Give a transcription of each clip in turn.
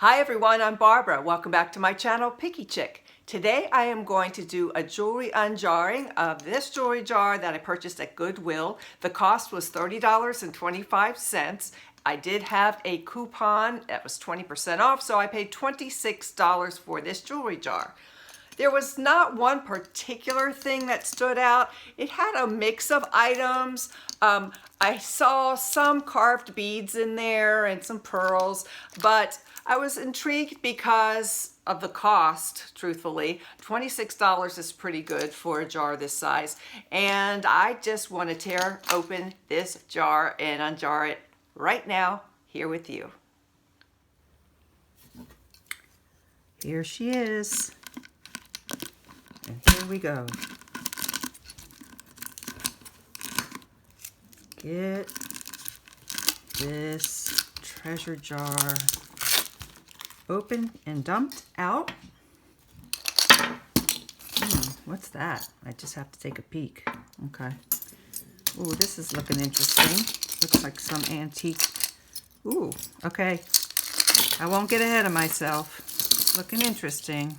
Hi everyone, I'm Barbara. Welcome back to my channel, Picky Chick. Today I am going to do a jewelry unjarring of this jewelry jar that I purchased at Goodwill. The cost was $30.25. I did have a coupon that was 20% off, so I paid $26 for this jewelry jar. There was not one particular thing that stood out. It had a mix of items. I saw some carved beads in there and some pearls, but I was intrigued because of the cost, truthfully. $26 is pretty good for a jar this size. And I just want to tear open this jar and unjar it right now here with you. Here she is. And here we go. Get this treasure jar open and dumped out. What's that? I just have to take a peek. Okay. Ooh, this is looking interesting. Looks like some antique. Ooh, okay. I won't get ahead of myself. Looking interesting.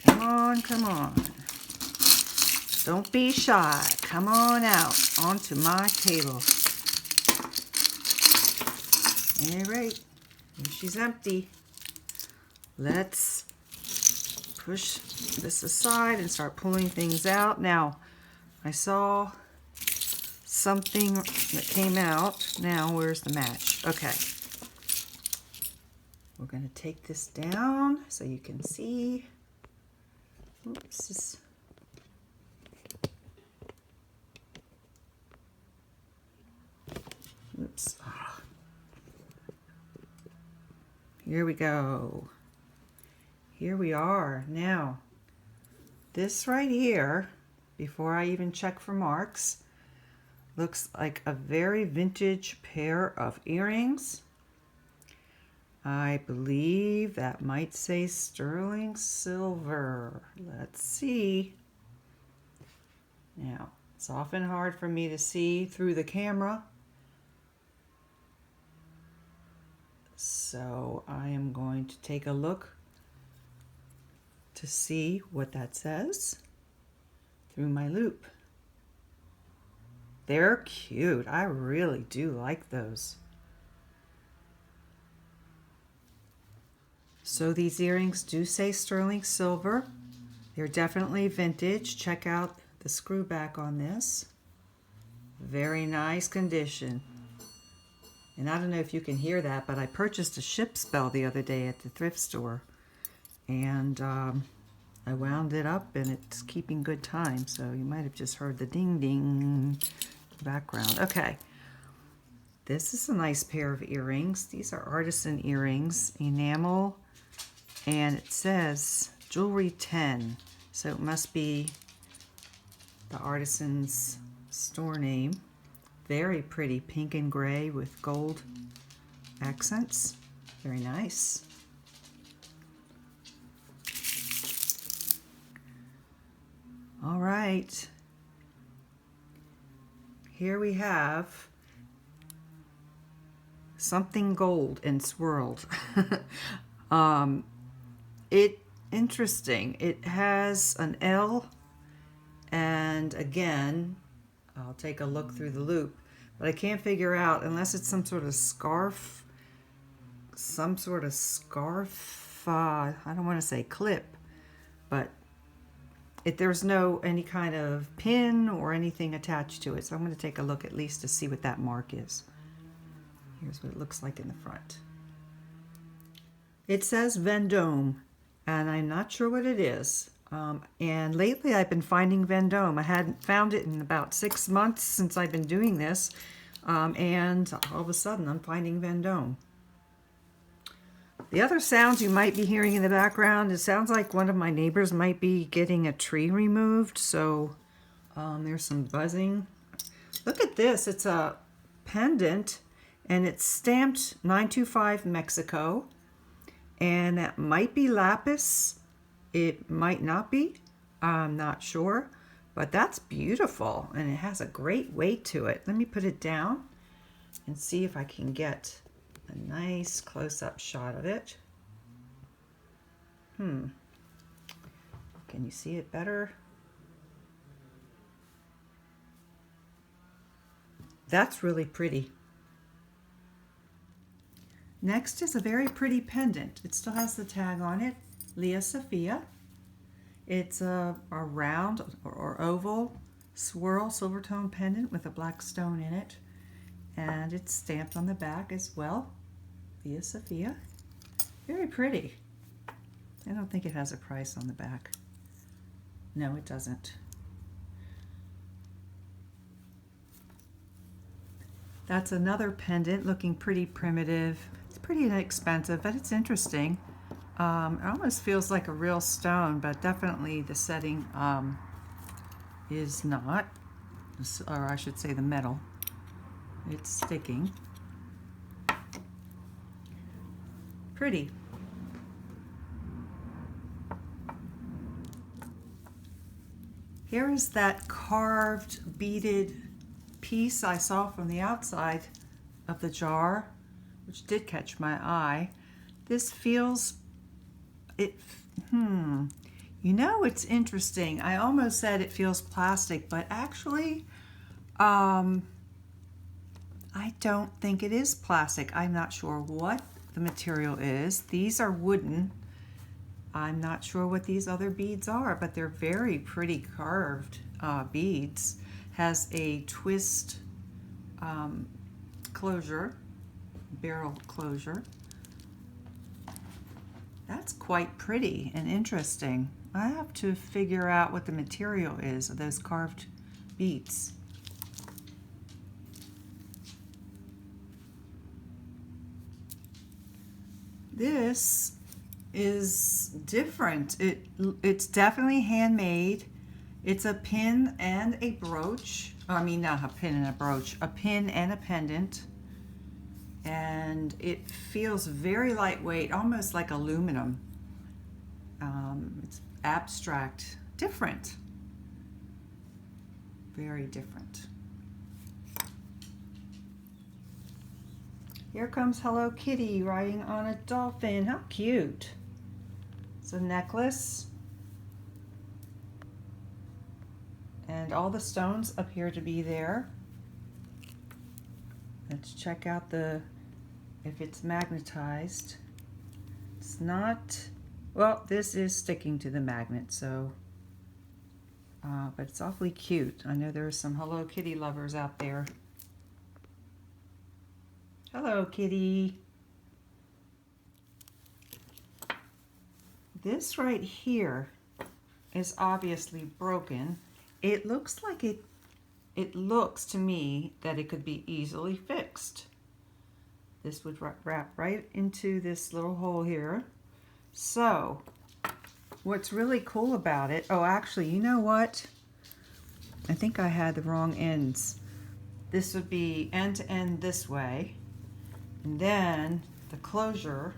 Come on, come on. Don't be shy. Come on out onto my table. All right, here she's empty. Let's push this aside and start pulling things out. Now, I saw something that came out. Now, where's the match? Okay. We're going to take this down so you can see. Oops. Oops. Here we go. Here we are. Now, this right here, before I even check for marks, looks like a very vintage pair of earrings. I believe that might say sterling silver. Let's see. Now, it's often hard for me to see through the camera. So I am going to take a look to see what that says through my loop. They're cute. I really do like those. So these earrings do say sterling silver. They're definitely vintage. Check out the screw back on this. Very nice condition. And I don't know if you can hear that, but I purchased a ship's bell the other day at the thrift store. And I wound it up and it's keeping good time. So you might have just heard the ding ding background. Okay. This is a nice pair of earrings. These are artisan earrings, enamel, and it says Jewelry 10. So it must be the artisan's store name. Very pretty, pink and gray with gold accents. Very nice. All right. Here we have something gold and swirled. Interesting. It has an L, and again, I'll take a look through the loop, but I can't figure out, unless it's some sort of scarf, I don't want to say clip, but there's no any kind of pin or anything attached to it. So I'm going to take a look at least to see what that mark is. Here's what it looks like in the front. It says Vendome, and I'm not sure what it is. And lately I've been finding Vendome. I hadn't found it in about 6 months since I've been doing this. And all of a sudden I'm finding Vendome. The other sounds you might be hearing in the background, it sounds like one of my neighbors might be getting a tree removed. So there's some buzzing. Look at this. It's a pendant and it's stamped 925 Mexico. And that might be lapis. It might not be. I'm not sure. But that's beautiful. And it has a great weight to it. Let me put it down and see if I can get a nice close-up shot of it. Can you see it better? That's really pretty. Next is a very pretty pendant. It still has the tag on it, Leah Sophia. It's a round or oval swirl silver tone pendant with a black stone in it. And it's stamped on the back as well, Leah Sophia. Very pretty. I don't think it has a price on the back. No, it doesn't. That's another pendant looking pretty primitive. It's pretty inexpensive, but it's interesting. It almost feels like a real stone, but definitely the setting is not, or I should say the metal. It's sticking. Pretty. Here is that carved beaded piece I saw from the outside of the jar, which did catch my eye. This feels, you know, it's interesting. I almost said it feels plastic, but actually, I don't think it is plastic. I'm not sure what the material is. These are wooden. I'm not sure what these other beads are, but they're very pretty carved beads. Has a twist closure, barrel closure. That's quite pretty and interesting. I have to figure out what the material is of those carved beads. This is different. It's definitely handmade. It's a pin and a brooch. I mean, not a pin and a brooch, a pin and a pendant. And it feels very lightweight, almost like aluminum. It's abstract, different. Very different. Here comes Hello Kitty riding on a dolphin. How cute. It's a necklace. And all the stones appear to be there. Let's check out if it's magnetized. It's not, well, this is sticking to the magnet, so, but it's awfully cute. I know there are some Hello Kitty lovers out there. Hello, Kitty. This right here is obviously broken. It looks like it looks to me that it could be easily fixed. This would wrap right into this little hole here. So, what's really cool about it, oh, actually, you know what? I think I had the wrong ends. This would be end to end this way. And then the closure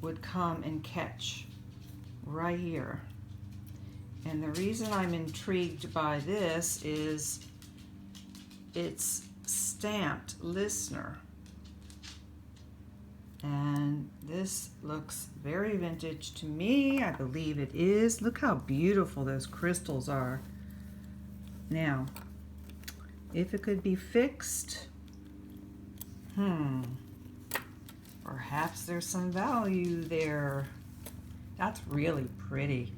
would come and catch right here. And the reason I'm intrigued by this is it's stamped listener. And this looks very vintage to me. I believe it is. Look how beautiful those crystals are. Now, if it could be fixed, perhaps there's some value there. That's really pretty.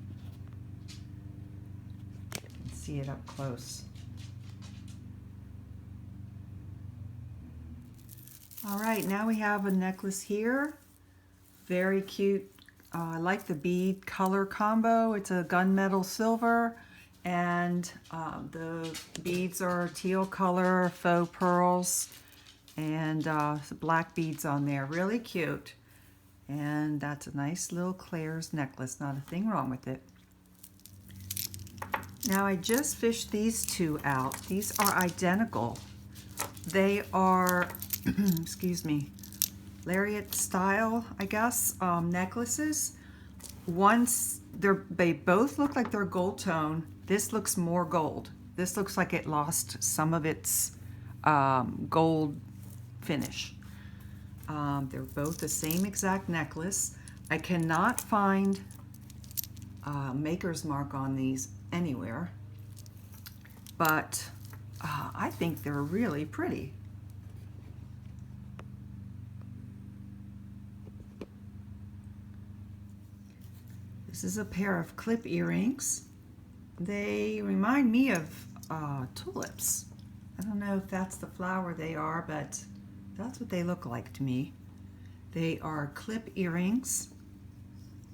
You can see it up close. All right, now we have a necklace here. Very cute. I like the bead color combo. It's a gunmetal silver, and the beads are teal color, faux pearls, and black beads on there. Really cute. And that's a nice little Claire's necklace. Not a thing wrong with it. Now I just fished these two out. These are identical. They are, excuse me, lariat style, I guess, necklaces. They both look like they're gold tone. This looks more gold. This looks like it lost some of its gold finish. They're both the same exact necklace. I cannot find maker's mark on these anywhere, but I think they're really pretty. This is a pair of clip earrings. They remind me of tulips. I don't know if that's the flower they are, but that's what they look like to me. They are clip earrings.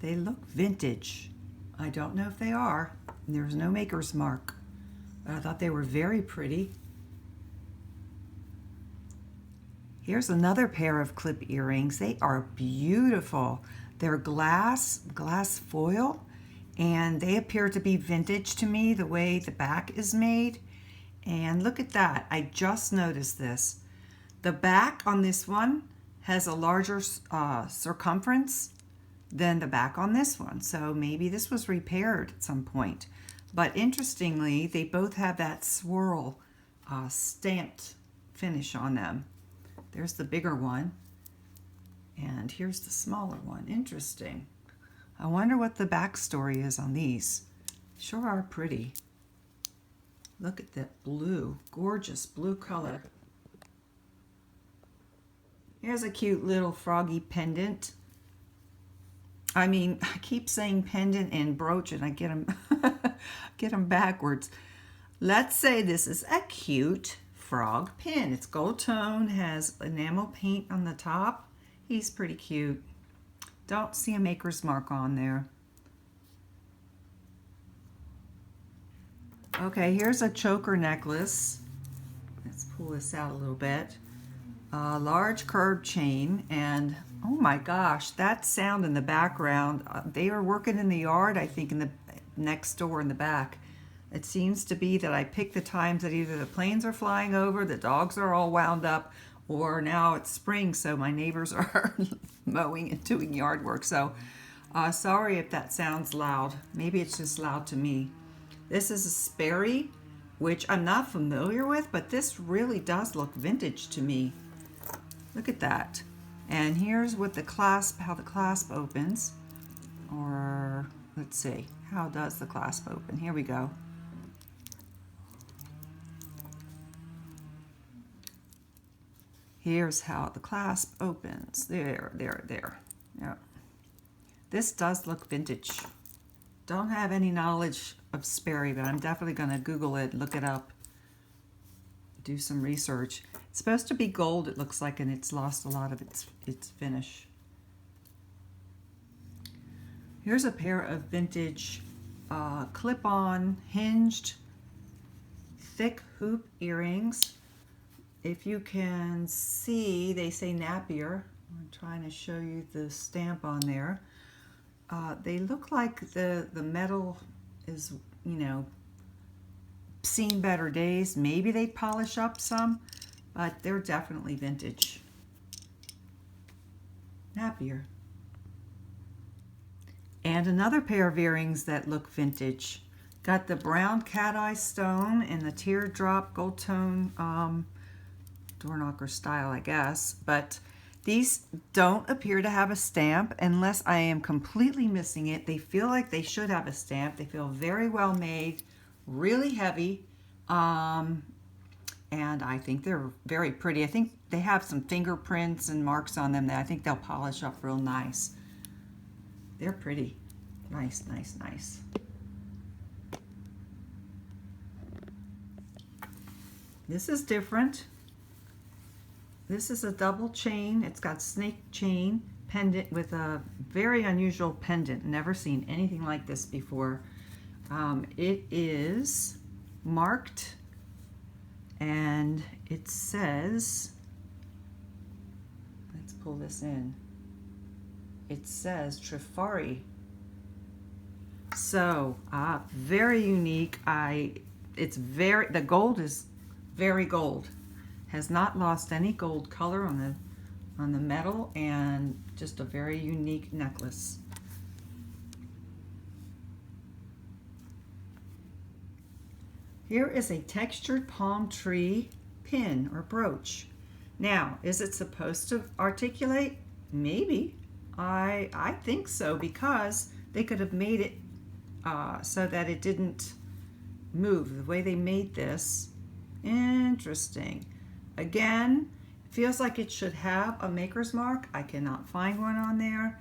They look vintage. I don't know if they are. There's no maker's mark, but I thought they were very pretty. Here's another pair of clip earrings. They are beautiful. They're glass foil, and they appear to be vintage to me, the way the back is made. And look at that. I just noticed this. The back on this one has a larger circumference than the back on this one. So maybe this was repaired at some point. But interestingly, they both have that swirl stamped finish on them. There's the bigger one. And here's the smaller one. Interesting. I wonder what the backstory is on these. Sure are pretty. Look at that blue, gorgeous blue color. Here's a cute little froggy pendant. I mean, I keep saying pendant and brooch and I get them backwards. Let's say this is a cute frog pin. It's gold tone, has enamel paint on the top. He's pretty cute. Don't see a maker's mark on there. Okay, here's a choker necklace. Let's pull this out a little bit. A large curved chain, and oh my gosh, that sound in the background. They are working in the yard, I think, in the next door in the back. It seems to be that I pick the times that either the planes are flying over, the dogs are all wound up, or now it's spring, so my neighbors are mowing and doing yard work. So sorry if that sounds loud. Maybe it's just loud to me. This is a Sperry, which I'm not familiar with, but this really does look vintage to me. Look at that. And here's what the clasp, how the clasp opens. Or let's see, how does the clasp open? Here we go. Here's how the clasp opens. There. Yeah. This does look vintage. Don't have any knowledge of Sperry, but I'm definitely going to Google it, look it up, do some research. It's supposed to be gold, it looks like, and it's lost a lot of its finish. Here's a pair of vintage clip-on hinged thick hoop earrings. If you can see, they say Napier. I'm trying to show you the stamp on there. They look like the metal is, you know, seen better days. Maybe they polish up some, but they're definitely vintage. Napier. And another pair of earrings that look vintage. Got the brown cat eye stone and the teardrop gold tone door knocker style, I guess. But these don't appear to have a stamp unless I am completely missing it. They feel like they should have a stamp. They feel very well made, really heavy, and I think they're very pretty. I think they have some fingerprints and marks on them that I think they'll polish up real nice. They're pretty. Nice. This is different. This is a double chain. It's got snake chain pendant with a very unusual pendant. Never seen anything like this before. It is marked, and it says, let's pull this in. It says Trifari. So very unique. The gold is very gold. Has not lost any gold color on the metal, and just a very unique necklace. Here is a textured palm tree pin or brooch. Now, is it supposed to articulate? Maybe. I think so, because they could have made it so that it didn't move. The way they made this, interesting. Again, it feels like it should have a maker's mark. I cannot find one on there.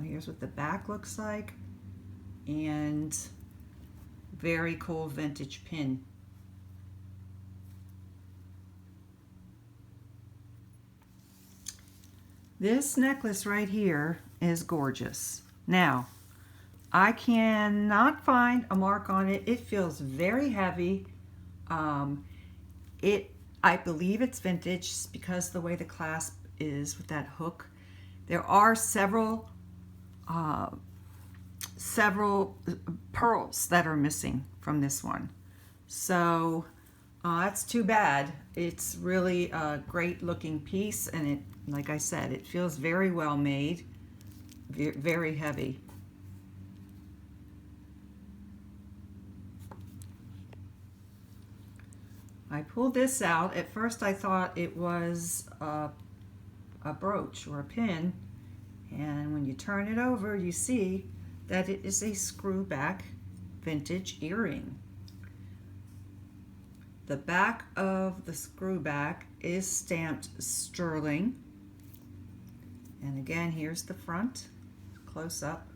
Here's what the back looks like. And very cool vintage pin. This necklace right here is gorgeous. Now, I cannot find a mark on it. It feels very heavy. I believe it's vintage because the way the clasp is with that hook. There are several pearls that are missing from this one. So that's too bad. It's really a great looking piece, and it, like I said, it feels very well made, very heavy. I pulled this out. At first I thought it was a brooch or a pin, and when you turn it over you see that it is a screw back vintage earring. The back of the screw back is stamped sterling, and again here's the front close up.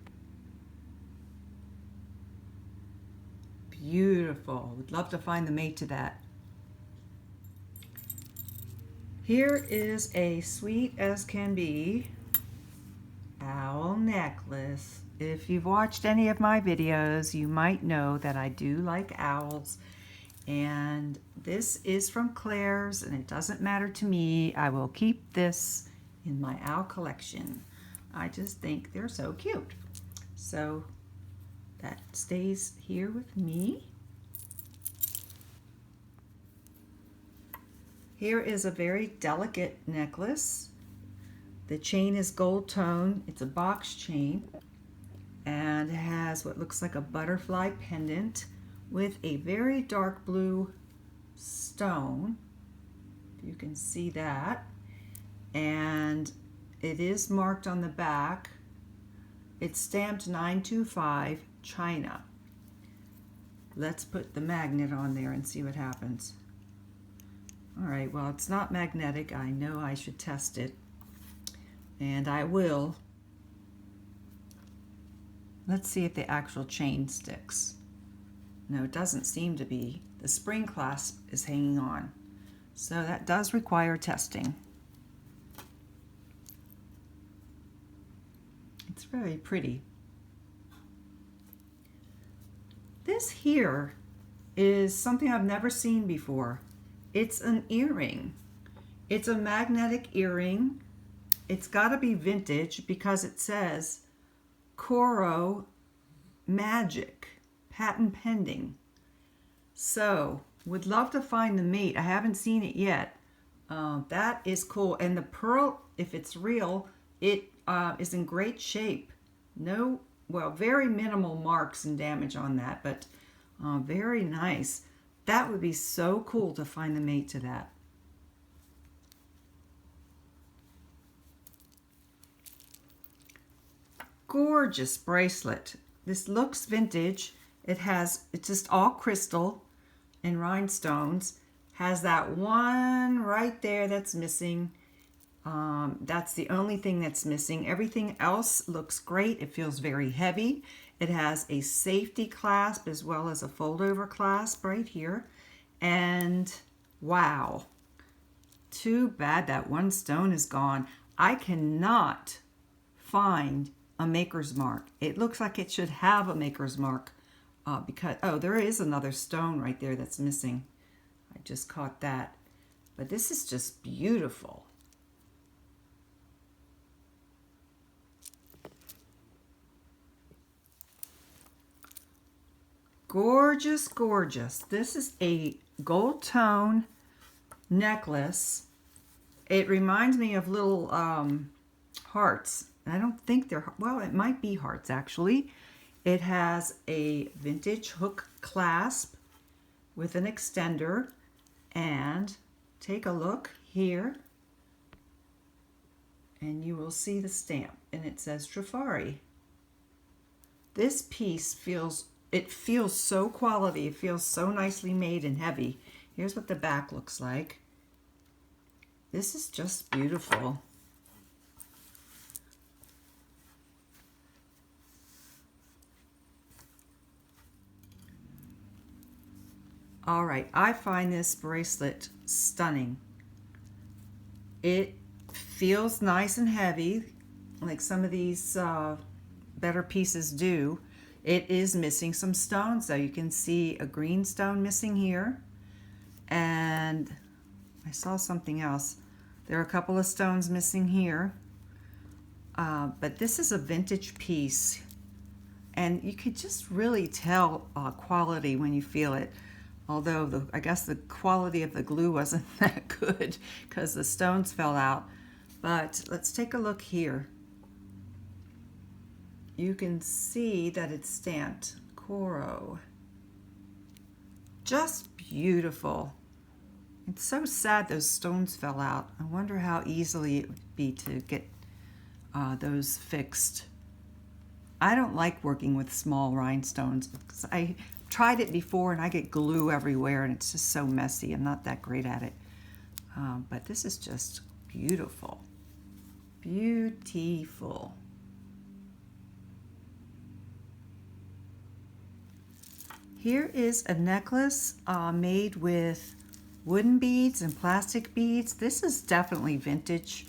Beautiful. Would love to find the mate to that. Here is a sweet as can be owl necklace. If you've watched any of my videos, you might know that I do like owls. And this is from Claire's, and it doesn't matter to me. I will keep this in my owl collection. I just think they're so cute. So that stays here with me. Here is a very delicate necklace. The chain is gold tone. It's a box chain and it has what looks like a butterfly pendant with a very dark blue stone. You can see that. And it is marked on the back. It's stamped 925 China. Let's put the magnet on there and see what happens. All right, well, it's not magnetic. I know I should test it, and I will. Let's see if the actual chain sticks. No, it doesn't seem to be. The spring clasp is hanging on, so that does require testing. It's very pretty. This here is something I've never seen before. It's an earring. It's a magnetic earring. It's got to be vintage because it says Coro Magic, patent pending. So, would love to find the mate. I haven't seen it yet. That is cool. And the pearl, if it's real, it is in great shape. No, well, very minimal marks and damage on that, but very nice. That would be so cool to find the mate to that. Gorgeous bracelet. This looks vintage. It's just all crystal and rhinestones. Has that one right there that's missing. That's the only thing that's missing. Everything else looks great. It feels very heavy. It has a safety clasp as well as a fold over clasp right here. And wow, too bad that one stone is gone. I cannot find a maker's mark. It looks like it should have a maker's mark because, oh, there is another stone right there that's missing. I just caught that. But this is just beautiful. Gorgeous, gorgeous. This is a gold tone necklace. It reminds me of little hearts. I don't think they're, well, it might be hearts actually. It has a vintage hook clasp with an extender, and take a look here. will see the stamp, and it says Trifari. This piece feels so quality. It feels so nicely made and heavy. Here's what the back looks like. This is just beautiful. All right, I find this bracelet stunning. It feels nice and heavy, like some of these better pieces do. It is missing some stones, though. You can see a green stone missing here, and I saw something else. There are a couple of stones missing here, but this is a vintage piece, and you could just really tell quality when you feel it. Although I guess the quality of the glue wasn't that good because the stones fell out. But let's take a look here. You can see that it's stamped Coro. Just beautiful. It's so sad those stones fell out. I wonder how easily it would be to get those fixed. I don't like working with small rhinestones because I tried it before and I get glue everywhere and it's just so messy. I'm not that great at it. But this is just beautiful. Beautiful. Here is a necklace made with wooden beads and plastic beads. This is definitely vintage.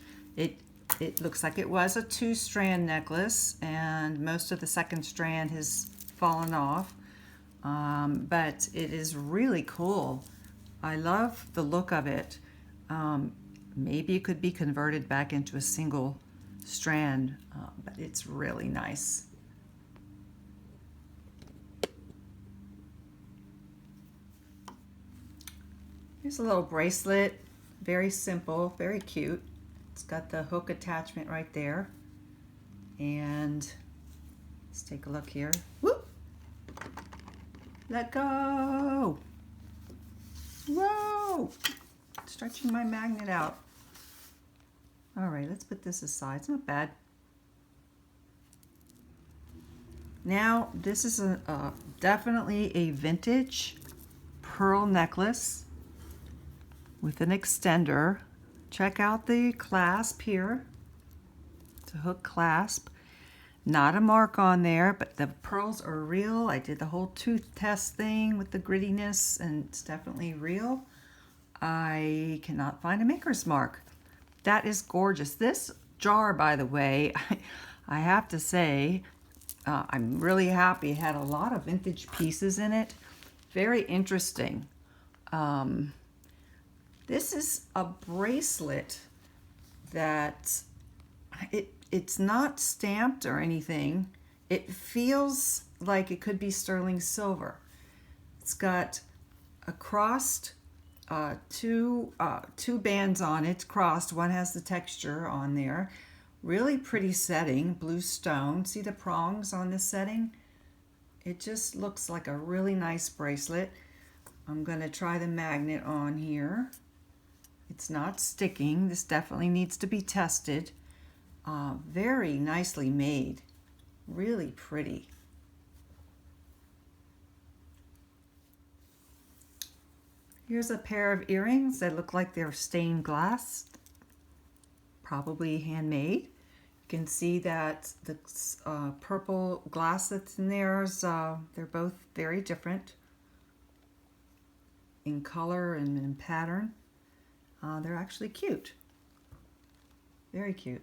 It looks like it was a 2-strand necklace, and most of the second strand has fallen off. But it is really cool. I love the look of it. Maybe it could be converted back into a single strand, but it's really nice. Here's a little bracelet, very simple, very cute. It's got the hook attachment right there. And let's take a look here. Whoop! Let go! Whoa! Stretching my magnet out. All right, let's put this aside. It's not bad. Now, this is definitely a vintage pearl necklace with an extender. Check out the clasp here. It's a hook clasp. Not a mark on there, but the pearls are real. I did the whole tooth test thing with the grittiness, and it's definitely real. I cannot find a maker's mark. That is gorgeous. This jar, by the way, I have to say, I'm really happy. It had a lot of vintage pieces in it. Very interesting. This is a bracelet that it's not stamped or anything. It feels like it could be sterling silver. It's got a crossed two bands on it, crossed. One has the texture on there. Really pretty setting, blue stone. See the prongs on this setting? It just looks like a really nice bracelet. I'm going to try the magnet on here. It's not sticking. This definitely needs to be tested. Very nicely made. Really pretty. Here's a pair of earrings that look like they're stained glass. Probably handmade. You can see that the purple glass that's in there is, they're both very different in color and in pattern. They're actually cute. Very cute.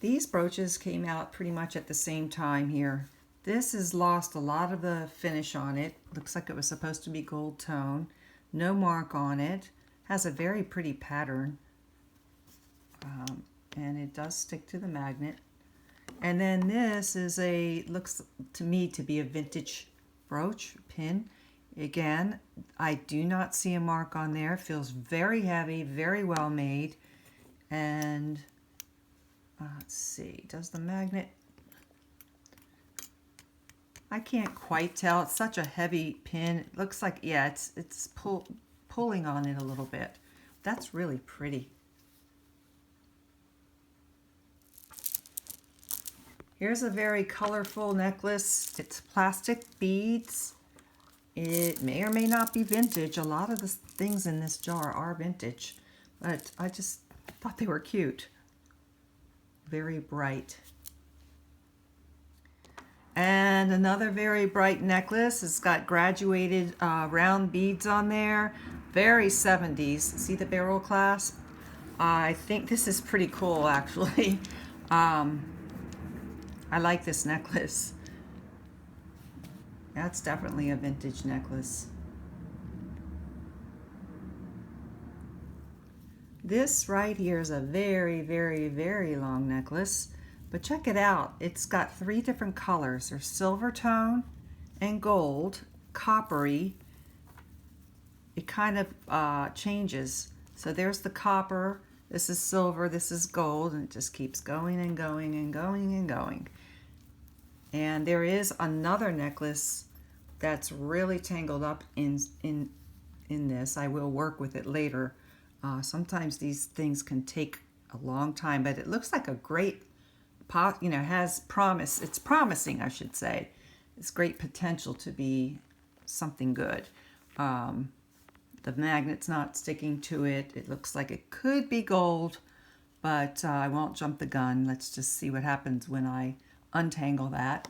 These brooches came out pretty much at the same time here. This has lost a lot of the finish on it. Looks like it was supposed to be gold tone. No mark on it. Has a very pretty pattern. And it does stick to the magnet. And then this is looks to me to be a vintage brooch, pin. Again, I do not see a mark on there. Feels very heavy, very well made. And let's see, does the magnet... I can't quite tell. It's such a heavy pin. It looks like, yeah, it's pulling on it a little bit. That's really pretty. Here's a very colorful necklace. It's plastic beads. It may or may not be vintage. A lot of the things in this jar are vintage, but I just thought they were cute. Very bright. And another very bright necklace. It's got graduated round beads on there. Very 70s. See the barrel clasp? I think this is pretty cool, actually. I like this necklace. That's definitely a vintage necklace. This right here is a very, very, very long necklace, but check it out. It's got 3 different colors. There's silver tone and gold, coppery. It kind of changes. So there's the copper, this is silver, this is gold, and it just keeps going and going and going and going. And there is another necklace that's really tangled up in this. I will work with it later. Sometimes these things can take a long time, but it looks like a great, has promise. It's promising, I should say. It's great potential to be something good. The magnet's not sticking to it. It looks like it could be gold, but I won't jump the gun. Let's just see what happens when I untangle that.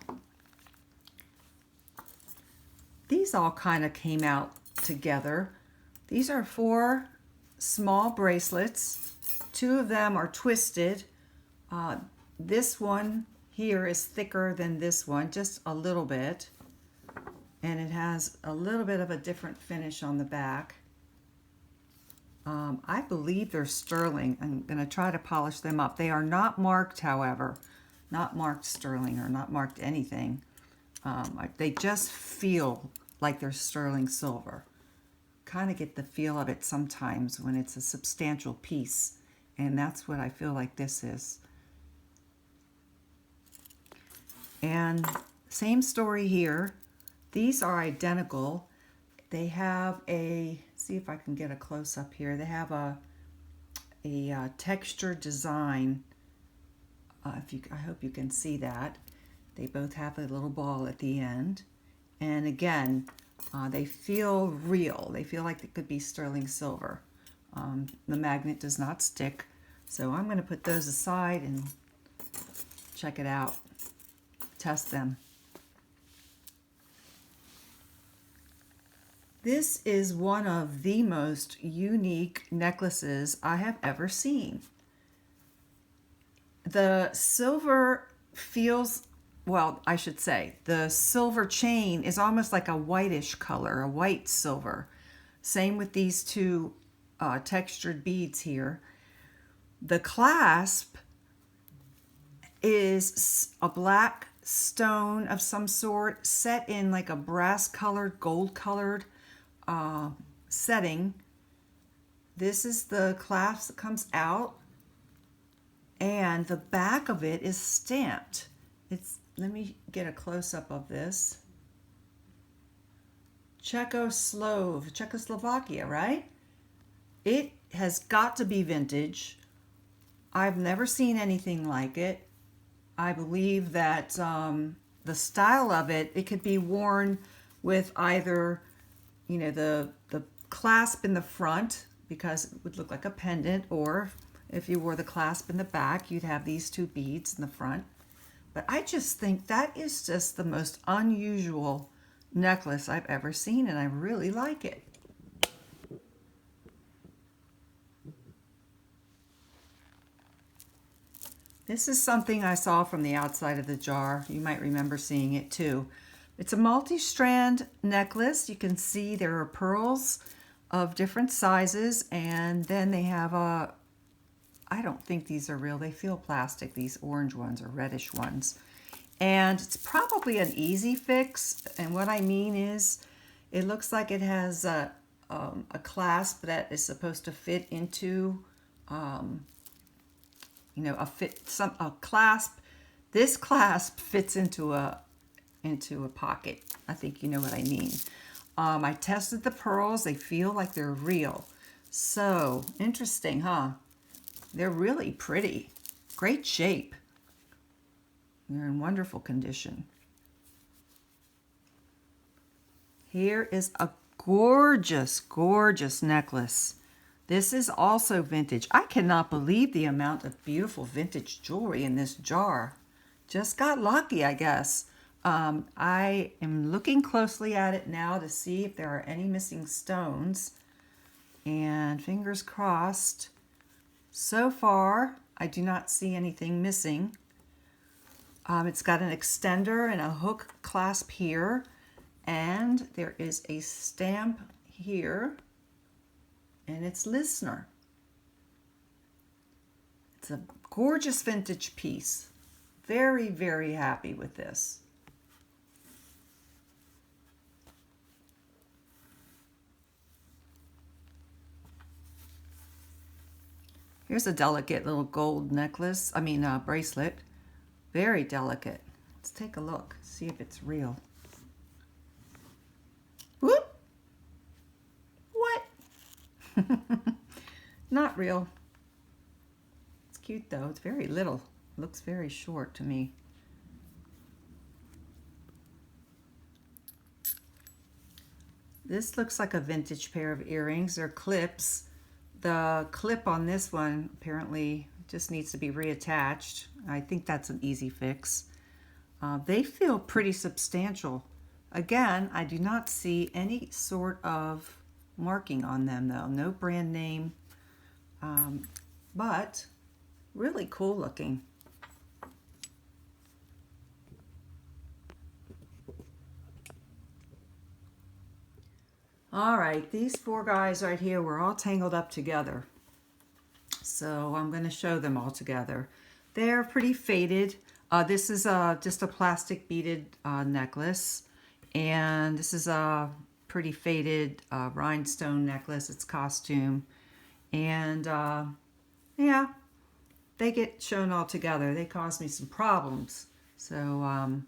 These all kind of came out together. These are 4 small bracelets. 2 of them are twisted. This one here is thicker than this one, just a little bit. And it has a little bit of a different finish on the back. I believe they're sterling. I'm going to try to polish them up. They are not marked, however. Not marked sterling or not marked anything. They just feel like they're sterling silver. Kind of get the feel of it sometimes when it's a substantial piece. And that's what I feel like this is. And same story here. These are identical. They have see if I can get a close-up here. They have a textured design. I hope you can see that. They both have a little ball at the end. And again, they feel real. They feel like they could be sterling silver. The magnet does not stick. So I'm going to put those aside and check it out. Test them. This is one of the most unique necklaces I have ever seen. The silver feels, well, I should say, the silver chain is almost like a whitish color, a white silver. Same with these 2 textured beads here. The clasp is a black stone of some sort set in like a brass colored, gold colored setting. This is the clasp that comes out, and the back of it is stamped. Let me get a close-up of this. Czechoslovakia, right? It has got to be vintage. I've never seen anything like it. I believe that the style of it, it could be worn with either, the clasp in the front, because it would look like a pendant, or if you wore the clasp in the back, you'd have these 2 beads in the front. But I just think that is just the most unusual necklace I've ever seen, and I really like it. This is something I saw from the outside of the jar. You might remember seeing it too. It's a multi-strand necklace. You can see there are pearls of different sizes, and then they have I don't think these are real. They feel plastic, these orange ones or reddish ones. And it's probably an easy fix. And what I mean is, it looks like it has a clasp that is supposed to fit into, a clasp. This clasp fits into a pocket. I think you know what I mean. I tested the pearls. They feel like they're real. So interesting, huh? They're really pretty. Great shape. They're in wonderful condition. Here is a gorgeous, gorgeous necklace. This is also vintage. I cannot believe the amount of beautiful vintage jewelry in this jar. Just got lucky, I guess. I am looking closely at it now to see if there are any missing stones. And fingers crossed, so far I do not see anything missing. It's got an extender and a hook clasp here. And there is a stamp here. And it's Listener. It's a gorgeous vintage piece. Very, very happy with this. Here's a delicate little gold necklace, bracelet. Very delicate. Let's take a look, see if it's real. Whoop! What? Not real. It's cute though, it's very little. It looks very short to me. This looks like a vintage pair of earrings. They're clips. The clip on this one apparently just needs to be reattached. I think that's an easy fix. They feel pretty substantial. Again, I do not see any sort of marking on them though. No brand name, but really cool looking. All right, these four guys right here were all tangled up together. So I'm going to show them all together. They're pretty faded. This is just a plastic beaded necklace. And this is a pretty faded rhinestone necklace. It's costume. And yeah, they get shown all together. They cause me some problems. So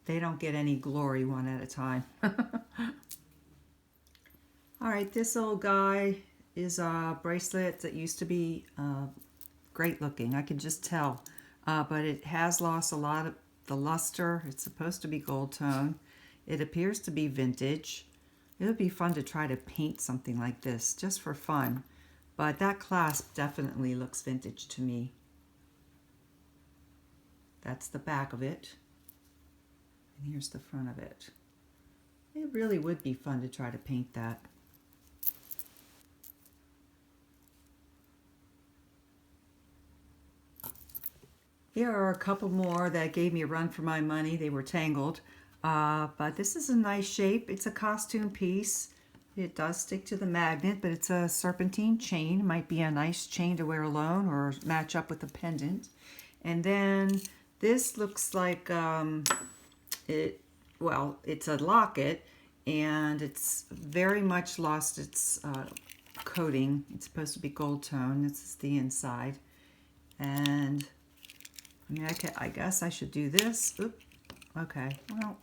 they don't get any glory one at a time. All right, this old guy is a bracelet that used to be great looking. I can just tell, but it has lost a lot of the luster. It's supposed to be gold tone. It appears to be vintage. It would be fun to try to paint something like this just for fun, but that clasp definitely looks vintage to me. That's the back of it, and here's the front of it. It really would be fun to try to paint that. Here are a couple more that gave me a run for my money. They were tangled, but this is a nice shape. It's a costume piece. It does stick to the magnet, but it's a serpentine chain. Might be a nice chain to wear alone or match up with a pendant. And then this looks like it's a locket, and it's very much lost its coating. It's supposed to be gold tone. This is the inside, and I guess I should do this. Oop. Okay, well,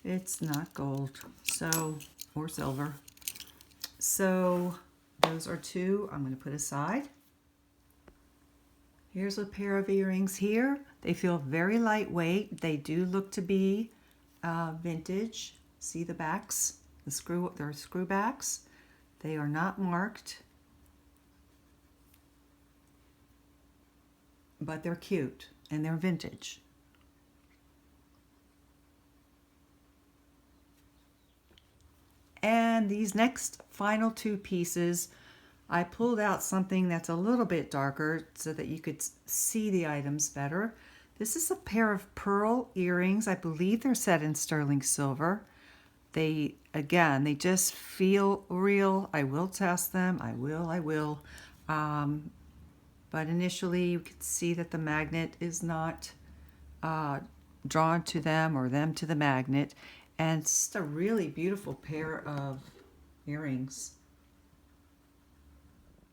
it's not gold, so, or silver. So those are two I'm going to put aside. Here's a pair of earrings here. They feel very lightweight. They do look to be vintage. See the backs? They're screw backs. They are not marked, but they're cute and they're vintage. And these next final two pieces, I pulled out something that's a little bit darker so that you could see the items better. This is a pair of pearl earrings. I believe they're set in sterling silver. They just feel real. I will test them. I will. But initially you can see that the magnet is not drawn to them or them to the magnet. And it's just a really beautiful pair of earrings.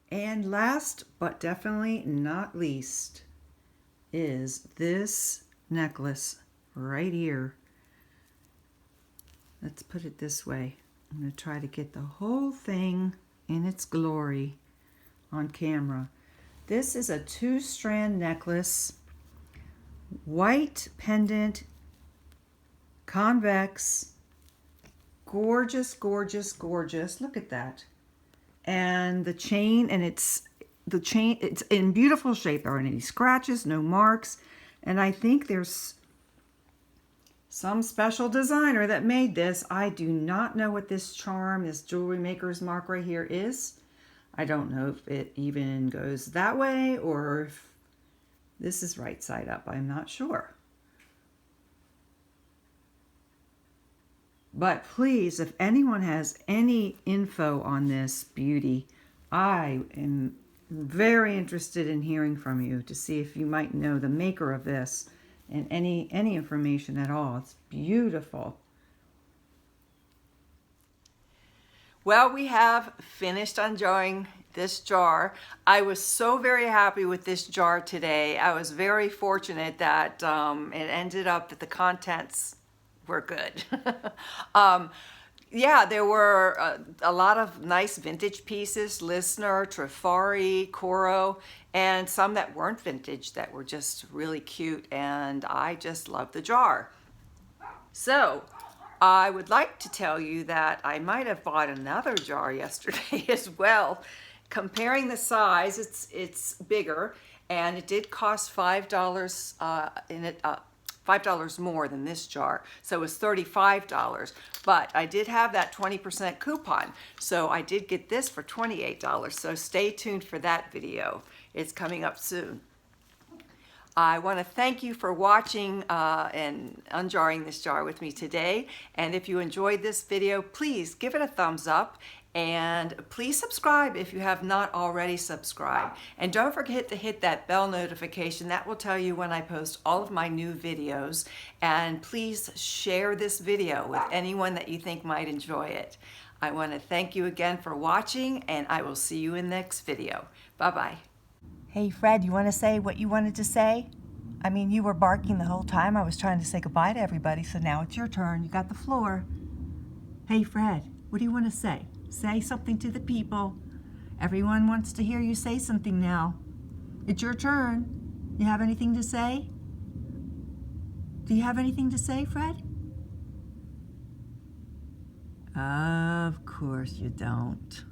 And last but definitely not least is this necklace right here. Let's put it this way. I'm going to try to get the whole thing in its glory on camera. This is a 2-strand necklace. white pendant, convex, gorgeous, gorgeous, gorgeous. Look at that. And the chain, and it's in beautiful shape. There aren't any scratches, no marks. And I think there's some special designer that made this. I do not know what this charm, this jewelry maker's mark right here is. I don't know if it even goes that way or if this is right side up. I'm not sure. But please, if anyone has any info on this beauty, I am very interested in hearing from you to see if you might know the maker of this and any information at all. It's beautiful. Well, we have finished unjarring this jar. I was so very happy with this jar today. I was very fortunate that it ended up that the contents were good. Yeah, there were a lot of nice vintage pieces, Listener, Trifari, Coro, and some that weren't vintage that were just really cute, and I just love the jar. So I would like to tell you that I might have bought another jar yesterday as well. Comparing the size, it's bigger, and it did cost $5 $5 more than this jar, so it was $35. But I did have that 20% coupon, so I did get this for $28. So stay tuned for that video. It's coming up soon. I want to thank you for watching and unjarring this jar with me today. And if you enjoyed this video, please give it a thumbs up. And please subscribe if you have not already subscribed. And don't forget to hit that bell notification. That will tell you when I post all of my new videos. And please share this video with anyone that you think might enjoy it. I want to thank you again for watching, and I will see you in the next video. Bye-bye. Hey, Fred, you want to say what you wanted to say? I mean, you were barking the whole time I was trying to say goodbye to everybody, so now it's your turn. You got the floor. Hey, Fred, what do you want to say? Say something to the people. Everyone wants to hear you say something now. It's your turn. You have anything to say? Do you have anything to say, Fred? Of course you don't.